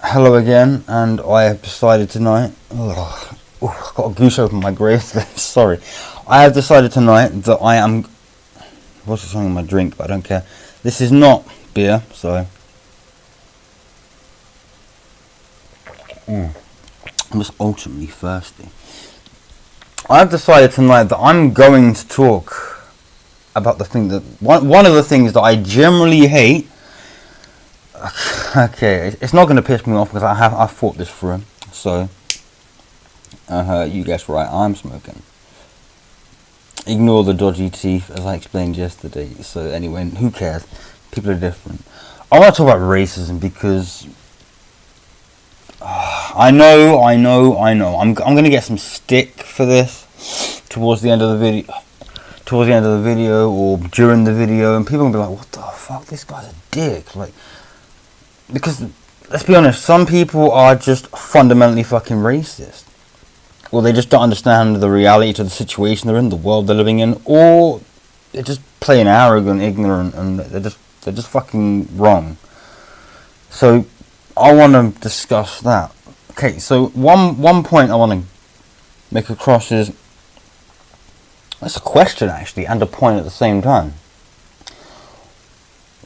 Hello again, and I have decided tonight. I've got a goose over my grave. Sorry. I have decided tonight that I am. What's the song in my drink? But I don't care. This is not beer, so. I'm just ultimately thirsty. I have decided tonight that I'm going to talk about the thing that. One of the things that I generally hate. Okay, it's not going to piss me off because I've thought this through. So, you guessed right, I'm smoking. Ignore the dodgy teeth, as I explained yesterday. So anyway, who cares? People are different. I want to talk about racism because I know. I'm going to get some stick for this towards the end of the video. Towards the end of the video or during the video, and people will be like, "What the fuck? This guy's a dick!" Like. Because, let's be honest, some people are just fundamentally fucking racist. Or they just don't understand the reality to the situation they're in, the world they're living in, or they're just plain arrogant, ignorant, and they're just fucking wrong. So, I want to discuss that. Okay, so one point I want to make across is, that's a question actually, and a point at the same time.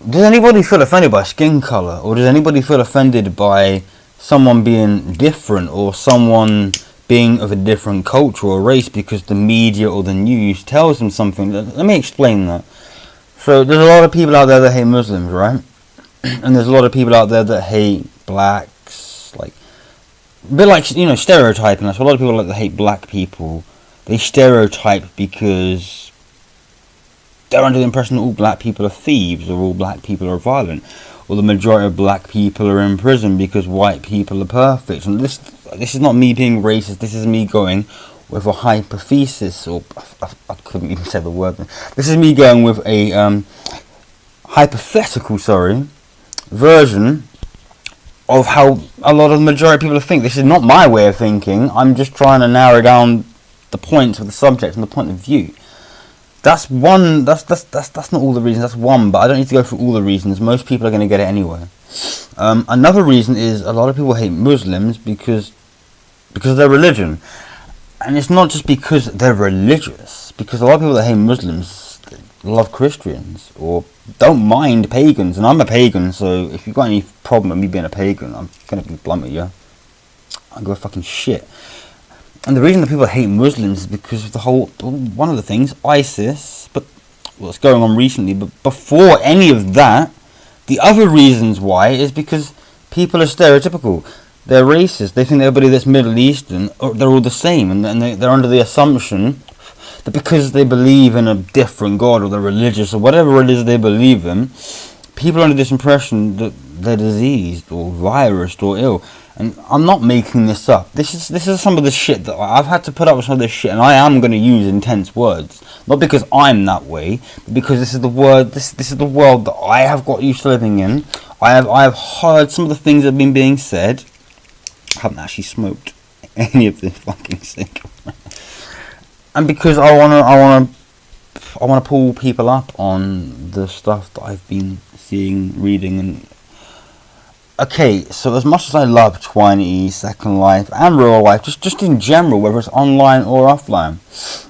Does anybody feel offended by skin colour? Or does anybody feel offended by someone being different or someone being of a different culture or race because the media or the news tells them something? Let me explain that. So there's a lot of people out there that hate Muslims, right? And there's a lot of people out there that hate blacks, like a bit like, you know, stereotyping. That's a lot of people that hate black people. They stereotype because they're under the impression that all black people are thieves, or all black people are violent, or the majority of black people are in prison because white people are perfect. And this is not me being racist. This is me going with a hypothesis, or I couldn't even say the word. This is me going with a hypothetical, version of how a lot of the majority of people think. This is not my way of thinking. I'm just trying to narrow down the points of the subject and the point of view. That's one. That's not all the reasons. That's one, but I don't need to go through all the reasons. Most people are going to get it anyway. Another reason is a lot of people hate Muslims because of their religion, and it's not just because they're religious. Because a lot of people that hate Muslims love Christians or don't mind pagans, and I'm a pagan. So if you've got any problem with me being a pagan, I'm gonna be blunt with you. I go fucking shit. And the reason that people hate Muslims is because of the whole, one of the things, ISIS, but what's going on recently, but before any of that, the other reasons why is because people are stereotypical. They're racist. They think everybody that's Middle Eastern, they're all the same, and they're under the assumption that because they believe in a different God, or they're religious, or whatever it is they believe in, people are under this impression that they're diseased, or virused, or ill. And I'm not making this up. This is some of the shit that I've had to put up with. Some of this shit, and I am going to use intense words, not because I'm that way, but because this is the word. This is the world that I have got used to living in. I have heard some of the things that have been being said. I haven't actually smoked any of this fucking stick, and because I wanna pull people up on the stuff that I've been seeing, reading, and. Okay, so as much as I love Twiney, Second Life, and Real Life, just in general, whether it's online or offline,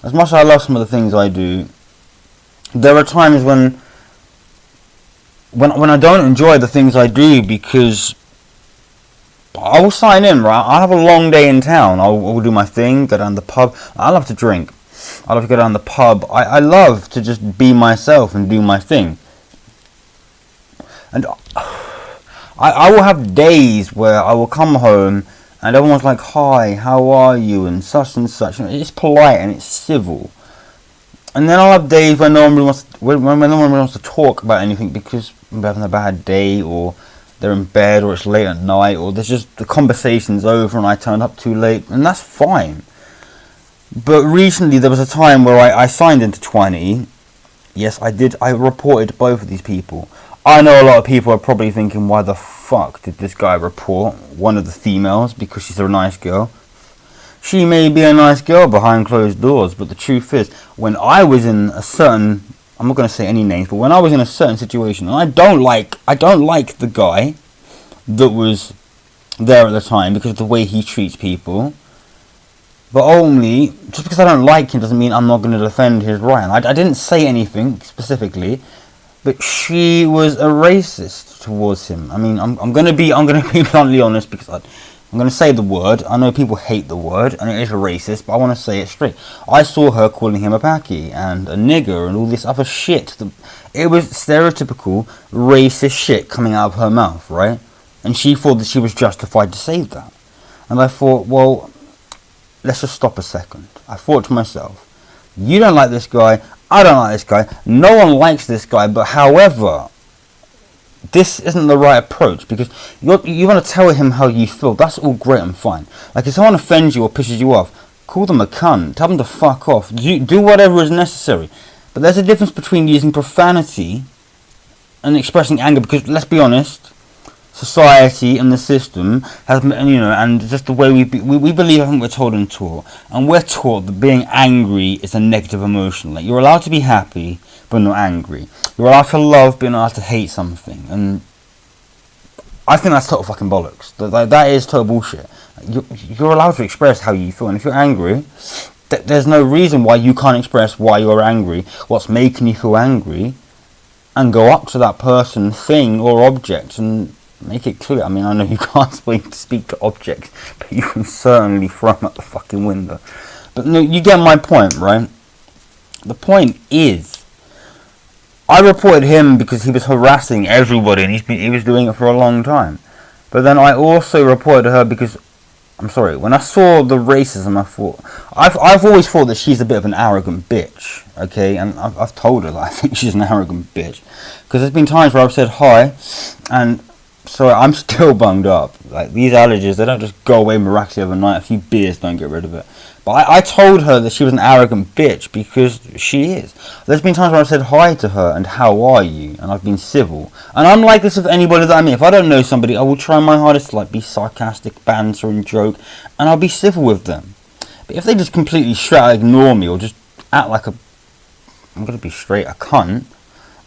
as much as I love some of the things I do, there are times when I don't enjoy the things I do because I will sign in, right? I'll have a long day in town. I will do my thing, go down the pub. I love to drink. I love to go down the pub. I love to just be myself and do my thing. And I will have days where I will come home and everyone's like, "Hi, how are you?" and such and such. And it's polite and it's civil. And then I'll have days when no one really wants to talk about anything because I'm having a bad day, or they're in bed, or it's late at night, or there's just the conversation's over and I turned up too late, and that's fine. But recently there was a time where I signed into Twiney. Yes, I did. I reported both of these people. I know a lot of people are probably thinking, why the fuck did this guy report one of the females because she's a nice girl? She may be a nice girl behind closed doors, but the truth is, when I was in a certain, I'm not going to say any names, but when I was in a certain situation, and I don't like the guy that was there at the time because of the way he treats people. But only, just because I don't like him doesn't mean I'm not going to defend his right. And I didn't say anything specifically, but she was a racist towards him. I mean, I'm going to be bluntly honest, because I'm going to say the word. I know people hate the word, and it is a racist, but I want to say it straight. I saw her calling him a packy and a nigger and all this other shit. It was stereotypical racist shit coming out of her mouth, right? And she thought that she was justified to say that. And I thought, well, let's just stop a second. I thought to myself, you don't like this guy, I don't like this guy, no one likes this guy, but however, this isn't the right approach, because you want to tell him how you feel. That's all great and fine. Like, if someone offends you or pisses you off, call them a cunt, tell them to fuck off, do whatever is necessary. But there's a difference between using profanity and expressing anger, because let's be honest, society and the system has, and just the way we believe, I think we're told and taught, and we're taught that being angry is a negative emotion. Like, you're allowed to be happy but not angry. You're allowed to love but you're not allowed to hate something. And I think that's total fucking bollocks. That is total bullshit. You're allowed to express how you feel, and if you're angry, there's no reason why you can't express why you're angry, what's making you feel angry, and go up to that person, thing or object and make it clear. I mean, I know you can't speak to objects, but you can certainly throw them out the fucking window. But no, you get my point, right? The point is, I reported him because he was harassing everybody, and he was doing it for a long time. But then I also reported her because, I'm sorry, when I saw the racism, I thought, I've always thought that she's a bit of an arrogant bitch, okay? And I've told her that I think she's an arrogant bitch, because there's been times where I've said hi, and sorry, I'm still bunged up. Like, these allergies, they don't just go away miraculously overnight. A few beers don't get rid of it. But I told her that she was an arrogant bitch, because she is. There's been times where I've said hi to her and how are you, and I've been civil. And I'm like this with anybody that I meet. If I don't know somebody, I will try my hardest to like be sarcastic, banter and joke, and I'll be civil with them. But if they just completely straight out ignore me, or just act like I'm going to be straight, a cunt,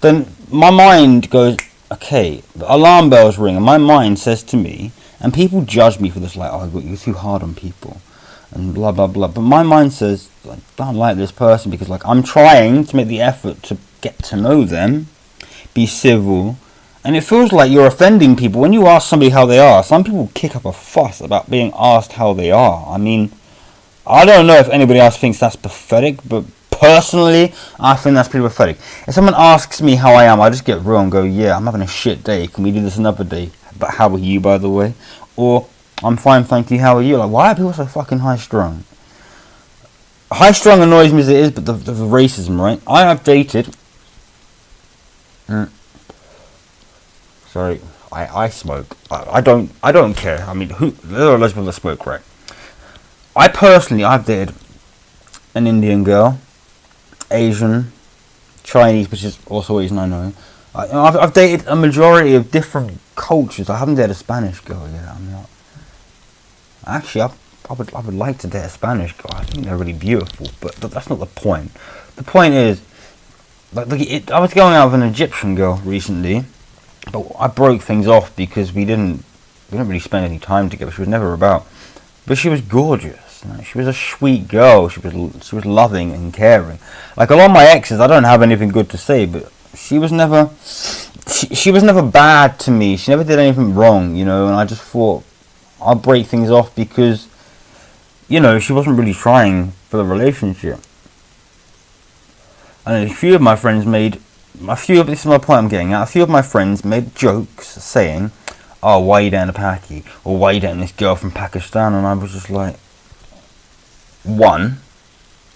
then my mind goes, okay, the alarm bells ring, and my mind says to me, and people judge me for this, like, oh, you're too hard on people, and blah, blah, blah. But my mind says, like, I don't like this person, because, like, I'm trying to make the effort to get to know them, be civil, and it feels like you're offending people. When you ask somebody how they are, some people kick up a fuss about being asked how they are. I mean, I don't know if anybody else thinks that's pathetic, but personally, I think that's pretty pathetic. If someone asks me how I am, I just get real and go, yeah, I'm having a shit day. Can we do this another day? But how are you, by the way? Or, I'm fine, thank you, how are you? Like, why are people so fucking high-strung? High-strung annoys me as it is, but the racism, right? I have dated... Sorry, I smoke. I don't care. I mean, there are loads of people that smoke, right? I've dated an Indian girl, Asian, Chinese, which is also Asian, I know. I've dated a majority of different cultures. I haven't dated a Spanish girl yet. I'm not. Actually, I would like to date a Spanish girl. I think they're really beautiful, but that's not the point. The point is, like, I was going out with an Egyptian girl recently, but I broke things off because we didn't really spend any time together. She was never about, but she was gorgeous. She was a sweet girl. She was loving and caring. Like, a lot of my exes, I don't have anything good to say, but she was never bad to me. She never did anything wrong, and I just thought I'll break things off because, she wasn't really trying for the relationship. And a few of my friends this is my point I'm getting at, a few of my friends made jokes saying, oh, why are you dating a Paki? Or why are you dating this girl from Pakistan? And I was just like, one,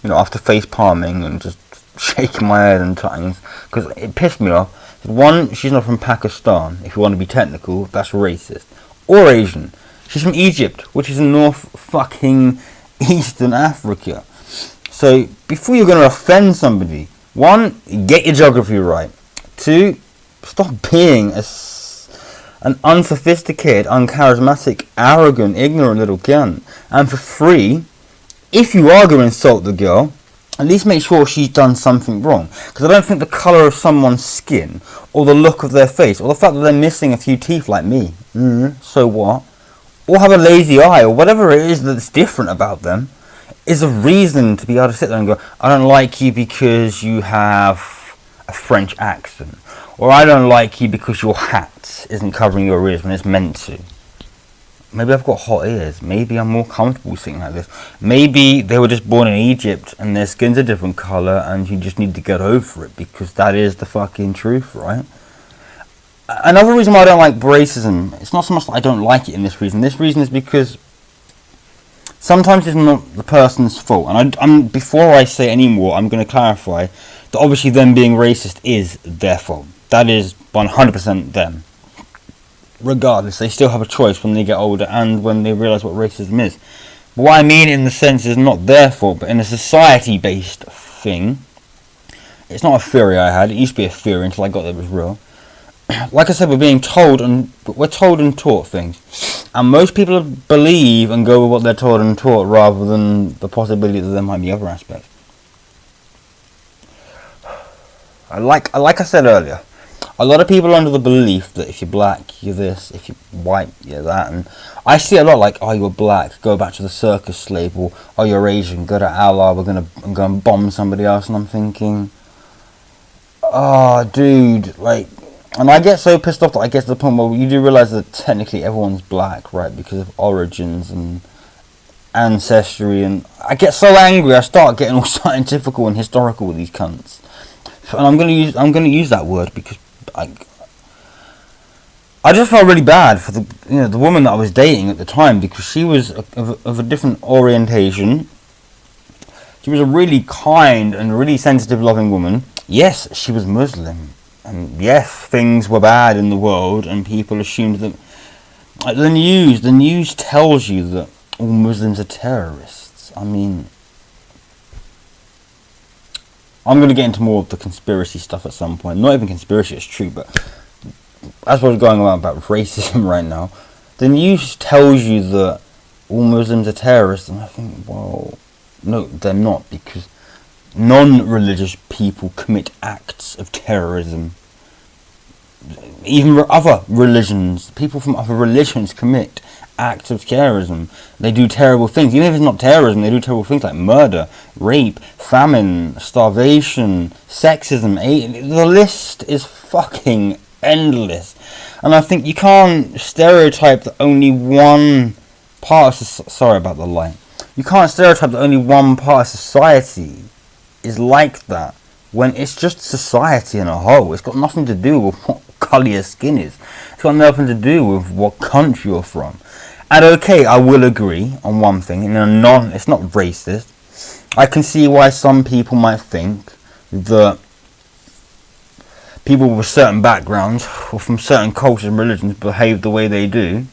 after face palming and just shaking my head and times, because it pissed me off. One, she's not from Pakistan. If you want to be technical, that's racist. Or Asian. She's from Egypt, which is in North fucking Eastern Africa. So, before you're going to offend somebody, one, get your geography right. Two, stop being an unsophisticated, uncharismatic, arrogant, ignorant little cunt. And for three, if you are going to insult the girl, at least make sure she's done something wrong. Because I don't think the colour of someone's skin, or the look of their face, or the fact that they're missing a few teeth like me, so what? or have a lazy eye, or whatever it is that's different about them, is a reason to be able to sit there and go, I don't like you because you have a French accent, or I don't like you because your hat isn't covering your ears when it's meant to. Maybe I've got hot ears. Maybe I'm more comfortable sitting like this. Maybe they were just born in Egypt and their skin's a different colour and you just need to get over it, because that is the fucking truth, right? Another reason why I don't like racism, it's not so much that I don't like it in this reason. This reason is because sometimes it's not the person's fault. And I'm before I say any more, I'm going to clarify that obviously them being racist is their fault. That is 100% them. Regardless, they still have a choice when they get older and when they realise what racism is. But what I mean in the sense is not their fault, but in a society-based thing. It's not a theory I had. It used to be a theory until I got that it was real. Like I said, we're told and taught things, and most people believe and go with what they're told and taught rather than the possibility that there might be other aspects. Like I said earlier, a lot of people are under the belief that if you're black, you're this, if you're white, you're that, and I see a lot like, oh, you're black, go back to the circus slave, or oh, you're Asian, go to Allah, I'm going to bomb somebody else, and I'm thinking, oh, dude, like, and I get so pissed off that I get to the point where you do realise that technically everyone's black, right, because of origins and ancestry, and I get so angry, I start getting all scientific and historical with these cunts, and I'm gonna use that word because I just felt really bad for the woman that I was dating at the time, because she was of a different orientation. She was a really kind and really sensitive, loving woman. Yes, she was Muslim. And yes, things were bad in the world, and people assumed that. The news tells you that all Muslims are terrorists. I mean, I'm going to get into more of the conspiracy stuff at some point. Not even conspiracy, it's true, but that's what we're going on about racism right now. The news tells you that all Muslims are terrorists, and I think, well, no, they're not, because non-religious people commit acts of terrorism. Even other religions, people from other religions commit acts of terrorism. They do terrible things. Even if it's not terrorism, they do terrible things like murder, rape, famine, starvation, sexism. The list is fucking endless. And I think you can't stereotype that only one part of sorry about the light. You can't stereotype that only one part of society is like that, when it's just society in a whole. It's got nothing to do with what colour your skin is. It's got nothing to do with what country you're from. And okay, I will agree on one thing, it's not racist. I can see why some people might think that people with certain backgrounds or from certain cultures and religions behave the way they do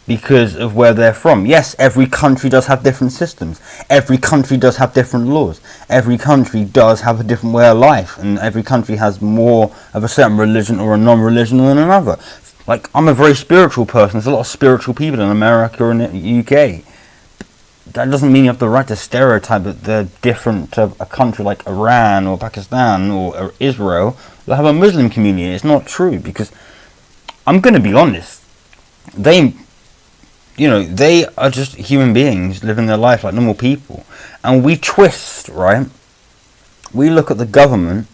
because of where they're from. Yes, every country does have different systems. Every country does have different laws. Every country does have a different way of life, and every country has more of a certain religion or a non-religion than another. Like, I'm a very spiritual person. There's a lot of spiritual people in America and the UK. That doesn't mean you have the right to stereotype that they're different to a country like Iran or Pakistan or Israel that have a Muslim community. It's not true, because I'm going to be honest. They are just human beings living their life like normal people. And we twist, right? We look at the government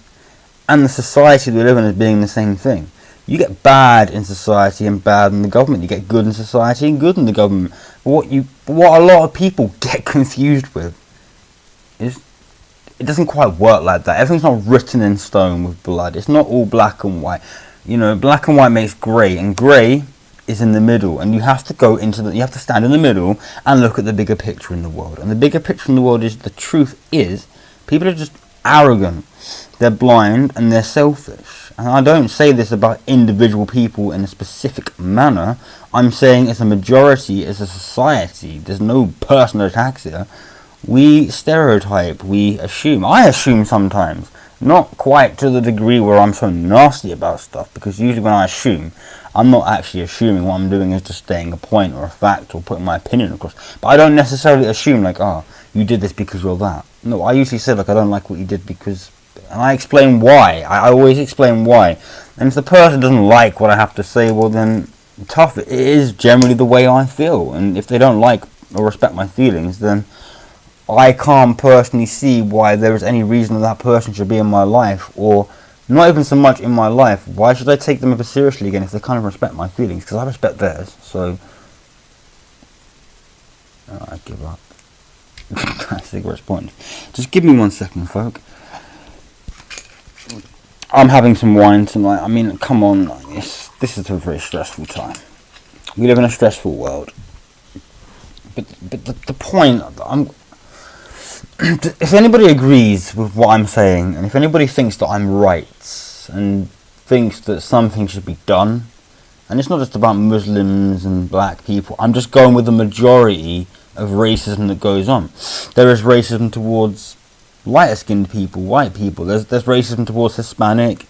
and the society we live in as being the same thing. You get bad in society and bad in the government. You get good in society and good in the government. But what a lot of people get confused with is it doesn't quite work like that. Everything's not written in stone with blood. It's not all black and white. Black and white makes grey, and grey is in the middle, and you have to stand in the middle and look at the bigger picture in the world. And the bigger picture in the world is, the truth is, people are just arrogant, they're blind, and they're selfish. And I don't say this about individual people in a specific manner. I'm saying as a majority, as a society. There's no personal attacks here. We stereotype, we assume. I assume sometimes. Not quite to the degree where I'm so nasty about stuff, because usually when I assume, I'm not actually assuming. What I'm doing is just stating a point or a fact or putting my opinion across. But I don't necessarily assume like, oh, you did this because you're that. No, I usually say like, I don't like what you did because... And I explain why. I always explain why. And if the person doesn't like what I have to say, well then tough, it is generally the way I feel, and if they don't like or respect my feelings, then I can't personally see why there is any reason that person should be in my life, or not even so much in my life. Why should I take them ever seriously again if they can't even respect my feelings? Because I respect theirs. So I give up. Cigarette's point. Just give me 1 second, folk. I'm having some wine tonight. I mean, come on, this is a very stressful time. We live in a stressful world. But the point, if anybody agrees with what I'm saying, and if anybody thinks that I'm right, and thinks that something should be done, and it's not just about Muslims and black people, I'm just going with the majority of racism that goes on. There is racism towards lighter skinned people, white people. There's racism towards Hispanic.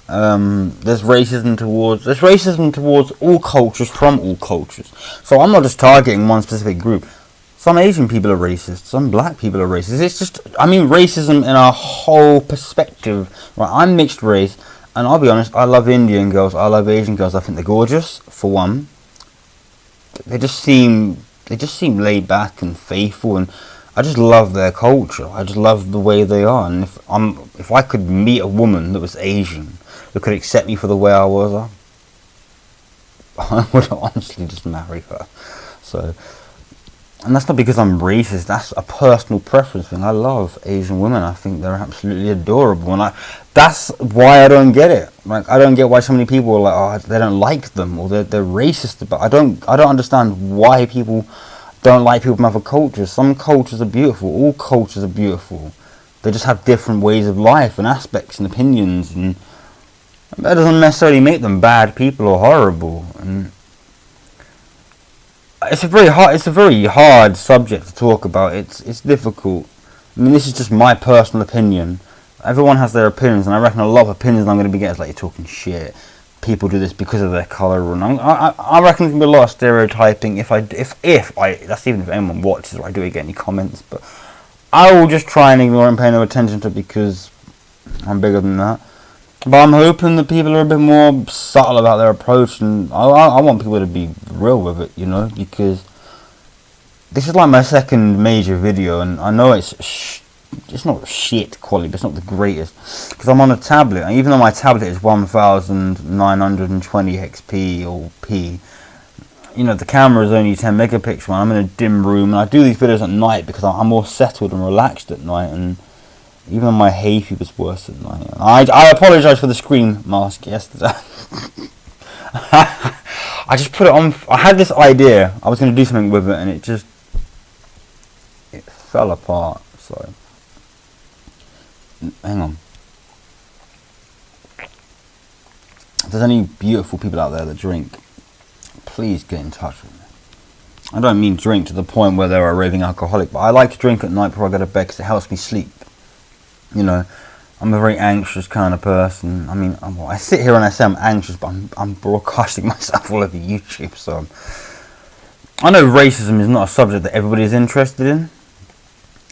There's racism towards all cultures, from all cultures. So I'm not just targeting one specific group. Some Asian people are racist, some black people are racist. It's just, I mean, racism in a whole perspective. Right, I'm mixed race, and I'll be honest, I love Indian girls, I love Asian girls. I think they're gorgeous, for one. They just seem laid back and faithful, and I just love their culture. I just love the way they are. And if I could meet a woman that was Asian, that could accept me for the way I was, I would honestly just marry her. So, and that's not because I'm racist, that's a personal preference thing. I love Asian women. I think they're absolutely adorable, and that's why I don't get it. Like, I don't get why so many people are like, oh, they don't like them, or they're racist. But I don't understand why people don't like people from other cultures. Some cultures are beautiful. All cultures are beautiful. They just have different ways of life and aspects and opinions, and that doesn't necessarily make them bad people or horrible. And it's a very hard subject to talk about. It's difficult. I mean, this is just my personal opinion. Everyone has their opinions, and I reckon a lot of opinions I'm going to be getting is like, you're talking shit. People do this because of their colour, and I reckon there's going to be a lot of stereotyping. If that's even if anyone watches or I do get any comments, but I will just try and ignore it and pay no attention to it because I'm bigger than that. But I'm hoping that people are a bit more subtle about their approach, and I want people to be real with it, you know, because this is like my second major video, and I know it's not shit quality, but it's not the greatest, because I'm on a tablet, and even though my tablet is 1920 XP or P, you know, the camera is only 10 megapixel, and I'm in a dim room, and I do these videos at night because I'm more settled and relaxed at night, and even my hay fever was worse at night. I apologise for the screen mask yesterday. I just put it on. I had this idea. I was going to do something with it, and it fell apart. So, hang on. If there's any beautiful people out there that drink, please get in touch with me. I don't mean drink to the point where they're a raving alcoholic, but I like to drink at night before I go to bed because it helps me sleep. You know, I'm a very anxious kind of person. I mean, I sit here and I say I'm anxious, but I'm broadcasting myself all over YouTube, so I know racism is not a subject that everybody is interested in,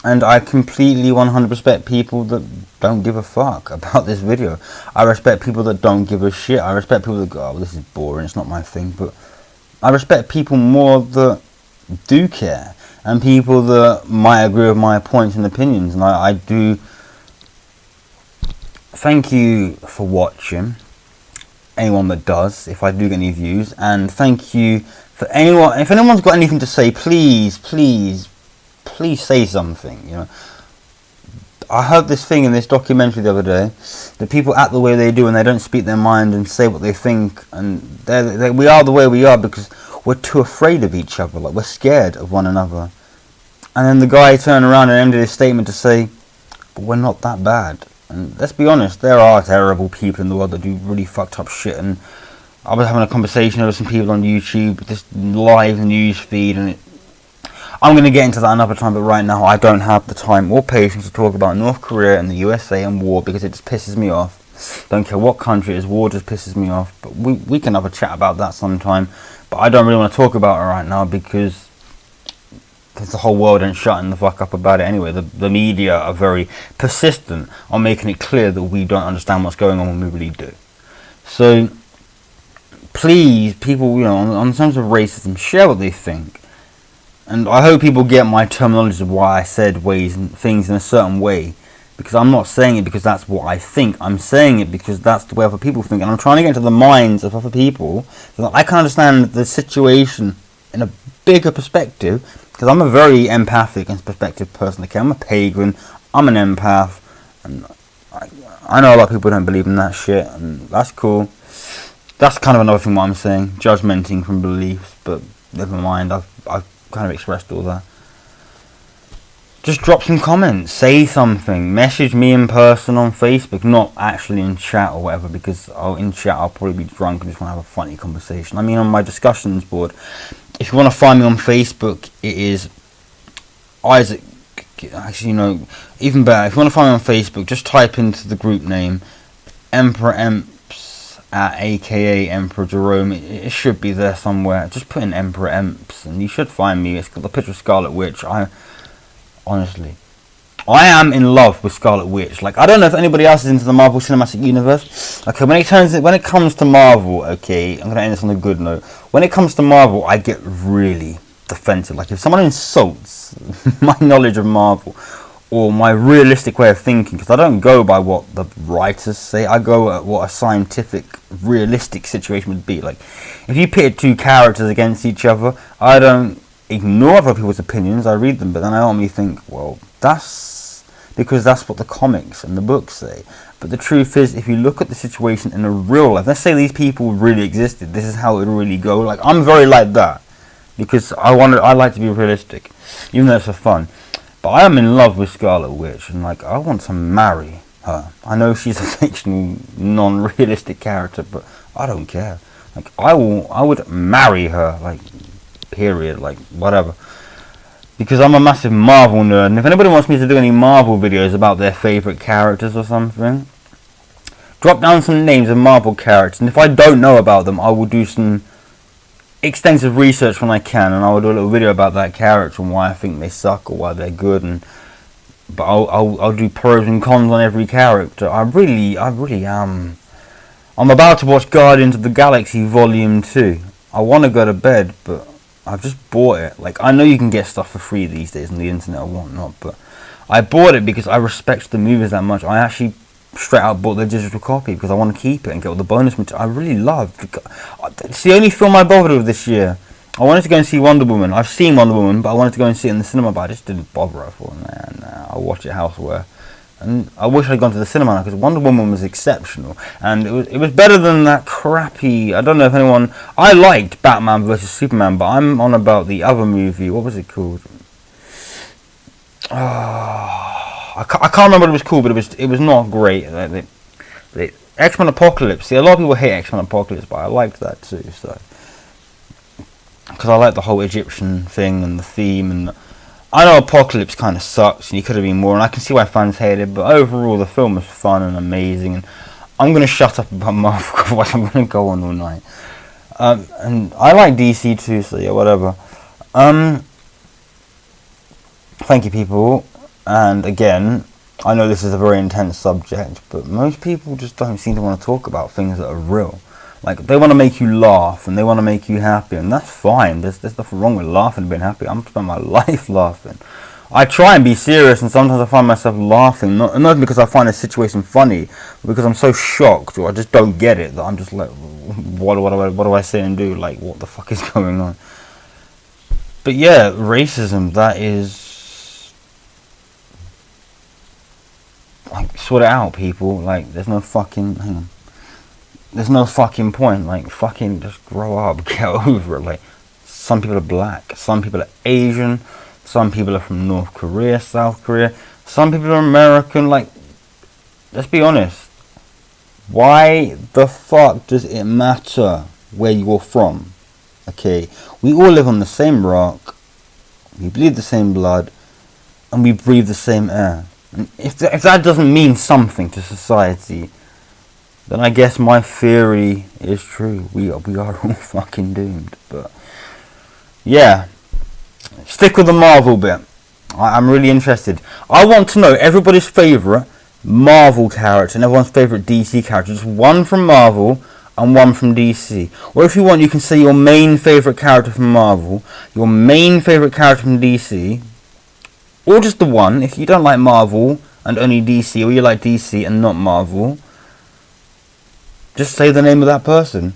and I completely 100% respect people that don't give a fuck about this video. I respect people that don't give a shit. I respect people that go, oh, this is boring, it's not my thing, but I respect people more that do care, and people that might agree with my points and opinions, and I do. Thank you for watching, anyone that does, if I do get any views, and thank you for anyone, if anyone's got anything to say, please say something, you know. I heard this thing in this documentary the other day, that people act the way they do and they don't speak their mind and say what they think, and we are the way we are because we're too afraid of each other, like we're scared of one another. And then the guy turned around and ended his statement to say, but we're not that bad. And let's be honest, there are terrible people in the world that do really fucked up shit, and I was having a conversation with some people on YouTube, this live news feed, and I'm going to get into that another time, but right now I don't have the time or patience to talk about North Korea and the USA and war, because it just pisses me off. Don't care what country it is, war just pisses me off. But we can have a chat about that sometime, but I don't really want to talk about it right now because the whole world ain't shutting the fuck up about it anyway. The media are very persistent on making it clear that we don't understand what's going on when we really do. So please, people, on terms of racism, share what they think. And I hope people get my terminology of why I said ways and things in a certain way. Because I'm not saying it because that's what I think. I'm saying it because that's the way other people think. And I'm trying to get into the minds of other people so that I can understand the situation in a bigger perspective. Because I'm a very empathic and perspective person. Okay, I'm a pagan. I'm an empath. And I know a lot of people don't believe in that shit. And that's cool. That's kind of another thing what I'm saying. Judgmenting from beliefs. But never mind. I've kind of expressed all that. Just drop some comments, say something, message me in person on Facebook, not actually in chat or whatever, because in chat I'll probably be drunk and just want to have a funny conversation. I mean, on my discussions board, if you want to find me on Facebook, it is Isaac. Actually, even better, if you want to find me on Facebook, just type into the group name EmperorsEmps at aka Emperor Jerome. It should be there somewhere. Just put in EmperorsEmps and you should find me. It's got the picture of Scarlet Witch. Honestly, I am in love with Scarlet Witch. Like, I don't know if anybody else is into the Marvel Cinematic Universe. Okay, when it comes to Marvel, okay, I'm gonna end this on a good note. When it comes to Marvel, I get really defensive. Like, if someone insults my knowledge of Marvel or my realistic way of thinking, because I don't go by what the writers say, I go at what a scientific, realistic situation would be. Like, if you pitted two characters against each other, I don't ignore other people's opinions. I read them, but then I only think, well, that's because that's what the comics and the books say. But the truth is, if you look at the situation in a real life, let's say these people really existed, this is how it would really go. Like, I'm very like that because I like to be realistic, even though it's for fun. But I am in love with Scarlet Witch, and like, I want to marry her. I know she's a fictional, non-realistic character, but I don't care. Like, I would marry her. Like, period, like, whatever, because I'm a massive Marvel nerd. And if anybody wants me to do any Marvel videos about their favourite characters or something, drop down some names of Marvel characters, and if I don't know about them, I will do some extensive research when I can, and I will do a little video about that character and why I think they suck or why they're good. But I'll do pros and cons on every character. I really am. I'm about to watch Guardians of the Galaxy Volume 2. I want to go to bed, but I've just bought it. Like, I know you can get stuff for free these days on the internet or whatnot, but I bought it because I respect the movies that much. I actually straight out bought the digital copy because I want to keep it and get all the bonus material. I really love. It's the only film I bothered with this year. I wanted to go and see Wonder Woman. I've seen Wonder Woman, but I wanted to go and see it in the cinema, but I just didn't bother. I thought, nah, I'll watch it elsewhere. And I wish I'd gone to the cinema because Wonder Woman was exceptional, and it was better than that crappy. I don't know if anyone. I liked Batman vs Superman, but I'm on about the other movie. What was it called? I can't remember what it was called, but it was not great. The X-Men Apocalypse. See, a lot of people hate X-Men Apocalypse, but I liked that too. So, because I like the whole Egyptian thing and the theme and. I know Apocalypse kind of sucks and he could have been more, and I can see why fans hate it, but overall the film was fun and amazing, and I'm going to shut up about Marvel, otherwise I'm going to go on all night. And I like DC too, so yeah, whatever. Thank you, people, and again, I know this is a very intense subject, but most people just don't seem to want to talk about things that are real. Like, they want to make you laugh and they want to make you happy, and that's fine. There's nothing wrong with laughing and being happy. I'm spending my life laughing. I try and be serious, and sometimes I find myself laughing, not because I find a situation funny, but because I'm so shocked or I just don't get it that I'm just like, what do I say and do? Like, what the fuck is going on? But yeah, racism, that is, like, sort it out, people. Like, there's no fucking, hang on. There's no fucking point. Like, fucking just grow up, get over it. Like, some people are black, some people are Asian, some people are from North Korea, South Korea, some people are American. Like, let's be honest. Why the fuck does it matter where you're from? Okay, we all live on the same rock, we bleed the same blood, and we breathe the same air. And if that doesn't mean something to society, then I guess my theory is true. We are all fucking doomed. But yeah, stick with the Marvel bit. I'm really interested. I want to know everybody's favourite Marvel character and everyone's favourite DC character. Just one from Marvel. and one from DC. Or if you want, you can say your main favourite character from Marvel, your main favourite character from DC, or just the one. If you don't like Marvel and only DC, or you like DC and not Marvel, just say the name of that person.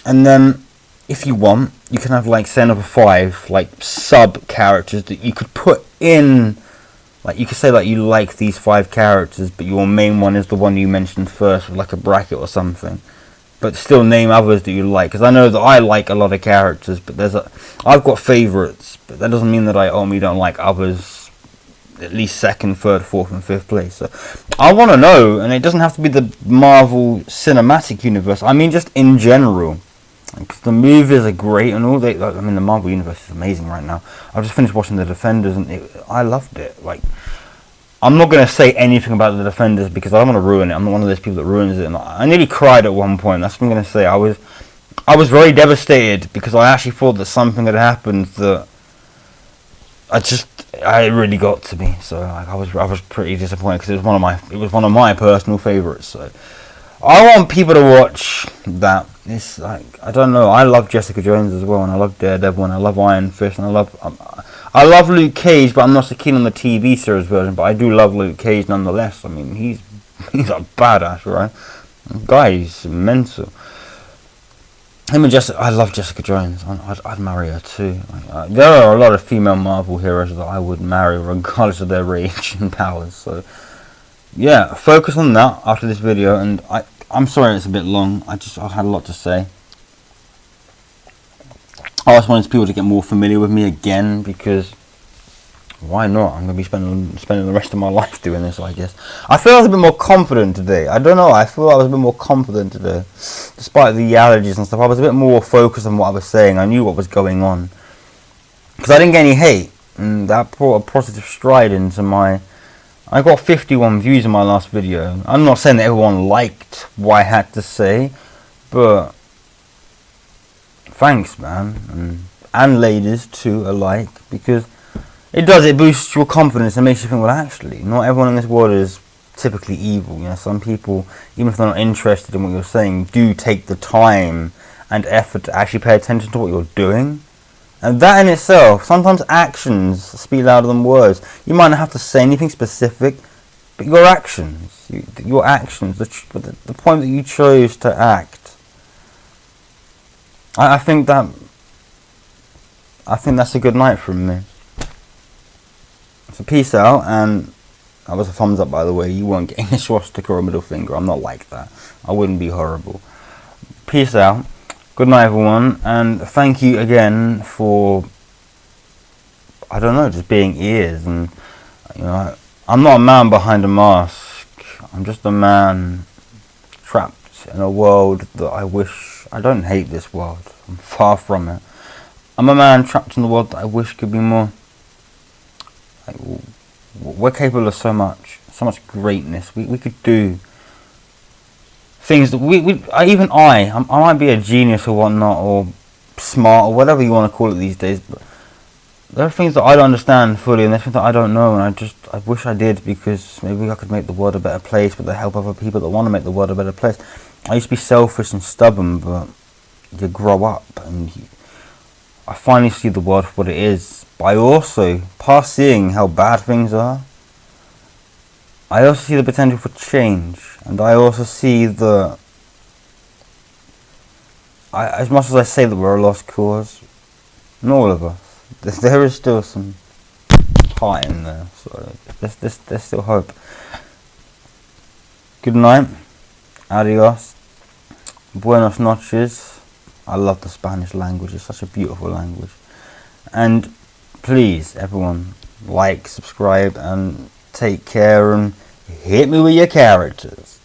And then, if you want, you can have like, say, another 5 like sub characters that you could put in. Like, you could say like you like these 5 characters, but your main one is the one you mentioned first, with like a bracket or something. But still name others that you like, because I know that I like a lot of characters, but I've got favourites, but that doesn't mean that I only don't like others at least 2nd, 3rd, 4th and 5th place. So I want to know, and it doesn't have to be the Marvel Cinematic Universe, I mean just in general. Because the movies are great and all, I mean the Marvel Universe is amazing right now. I've just finished watching The Defenders and I loved it. Like, I'm not going to say anything about The Defenders because I don't want to ruin it. I'm not one of those people that ruins it. And I nearly cried at one point. That's what I'm going to say. I was very devastated because I actually thought that something had happened that it really got to me. So like, I was pretty disappointed because it was one of my personal favourites. So I want people to watch that. It's like, I don't know. I love Jessica Jones as well, and I love Daredevil, and I love Iron Fist, and I love Luke Cage, but I'm not so keen on the TV series version. But I do love Luke Cage nonetheless. I mean, he's a badass, right? The guy, he's mental. Him and Jessica, I love Jessica Jones. I'd marry her too. Like, there are a lot of female Marvel heroes that I would marry, regardless of their age and powers. So yeah, focus on that after this video. And I'm sorry it's a bit long. I had a lot to say. I just wanted people to get more familiar with me again, because why not? I'm going to be spending the rest of my life doing this, I guess. I feel I was a bit more confident today. I don't know, I feel I was a bit more confident today. Despite the allergies and stuff, I was a bit more focused on what I was saying. I knew what was going on. Because I didn't get any hate. And that brought a positive stride into my... I got 51 views in my last video. I'm not saying that everyone liked what I had to say, but thanks, man, and ladies too alike, because it boosts your confidence and makes you think, well, actually, not everyone in this world is typically evil. You know, some people, even if they're not interested in what you're saying, do take the time and effort to actually pay attention to what you're doing. And that in itself, sometimes actions speak louder than words. You might not have to say anything specific, but your actions, the point that you chose to act, I think that's a good night from me. So peace out, and that was a thumbs up, by the way. You weren't getting a swastika or a middle finger. I'm not like that. I wouldn't be horrible. Peace out. Good night, everyone, and thank you again for, I don't know, just being ears. And you know, I'm not a man behind a mask. I'm just a man trapped in a world that I don't hate this world. I'm far from it. I'm a man trapped in the world that I wish could be more. Like, we're capable of so much greatness. We could do things that I might be a genius or whatnot, or smart, or whatever you want to call it these days, but there are things that I don't understand fully, and there's things that I don't know, and I wish I did, because maybe I could make the world a better place with the help of other people that want to make the world a better place. I used to be selfish and stubborn, but you grow up, and I finally see the world for what it is. But I also, past seeing how bad things are, I also see the potential for change, and I also see the... as much as I say that we're a lost cause, not all of us, there is still some heart in there, so there's still hope. Good night, adios, buenos noches. I love the Spanish language, it's such a beautiful language. And please, everyone, like, subscribe, and take care, and hit me with your characters.